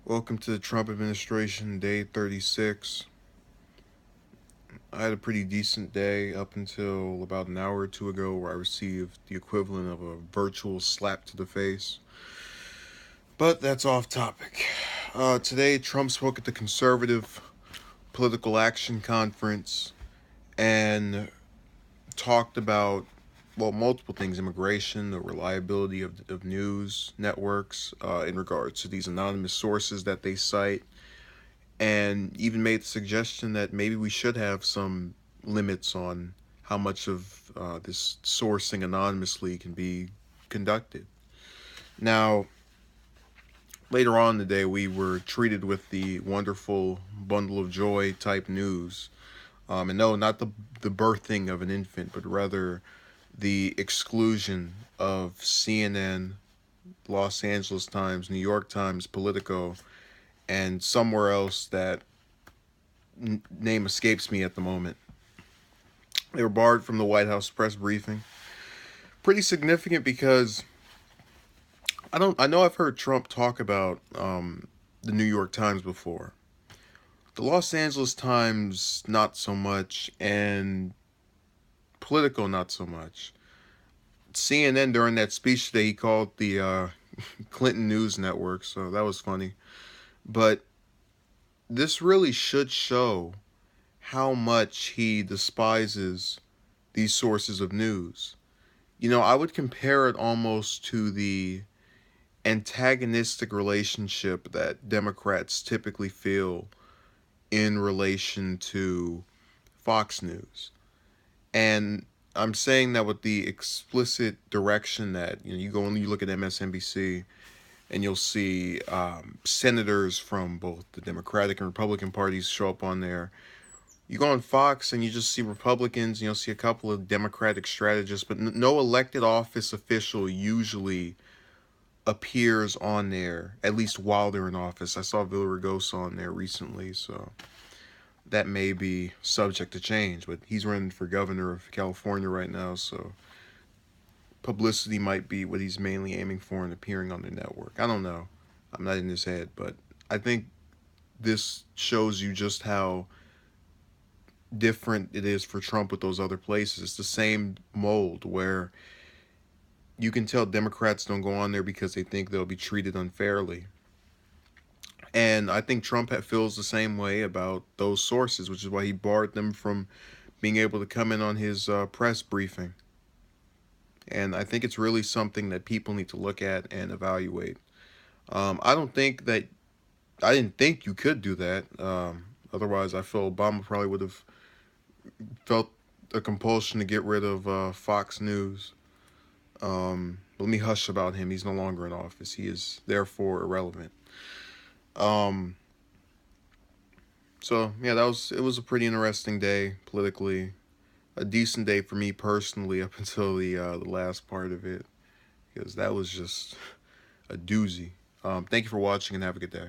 Welcome to the Trump administration, day 36. I had a pretty decent day up until about an hour or two ago, where I received the equivalent of a virtual slap to the face. But that's off topic. Today, Trump spoke at the Conservative Political Action Conference and talked about, well, multiple things: immigration, the reliability of news networks in regards to these anonymous sources that they cite, and even made the suggestion that maybe we should have some limits on how much of this sourcing anonymously can be conducted. Now, later on in the day, we were treated with the wonderful bundle of joy type news. And no, not the birthing of an infant, but rather the exclusion of CNN, Los Angeles Times, New York Times, Politico, and somewhere else that name escapes me at the moment. They were barred from the White House press briefing. Pretty significant because I know I've heard Trump talk about the New York Times before. The Los Angeles Times, not so much, and Politico, not so much. CNN, during that speech today, he called the Clinton News Network, so that was funny. But this really should show how much he despises these sources of news. You know, I would compare it almost to the antagonistic relationship that Democrats typically feel in relation to Fox News. And I'm saying that with the explicit direction that, you go and you look at MSNBC, and you'll see senators from both the Democratic and Republican parties show up on there. You go on Fox and you just see Republicans, and you'll see a couple of Democratic strategists, but no elected office official usually appears on there, at least while they're in office. I saw Villaraigosa on there recently, so that may be subject to change, but he's running for governor of California right now, so publicity might be what he's mainly aiming for in appearing on the network. I don't know. I'm not in his head, but I think this shows you just how different it is for Trump with those other places. It's the same mold where you can tell Democrats don't go on there because they think they'll be treated unfairly. And I think Trump feels the same way about those sources, which is why he barred them from being able to come in on his press briefing. And I think it's really something that people need to look at and evaluate. I don't think that I didn't think you could do that. Otherwise, I feel Obama probably would have felt a compulsion to get rid of Fox News. Let me hush about him. He's no longer in office. He is therefore irrelevant. Um, so yeah, it was a pretty interesting day politically. A decent day for me personally up until the last part of it, because that was just a doozy. Thank you for watching and have a good day.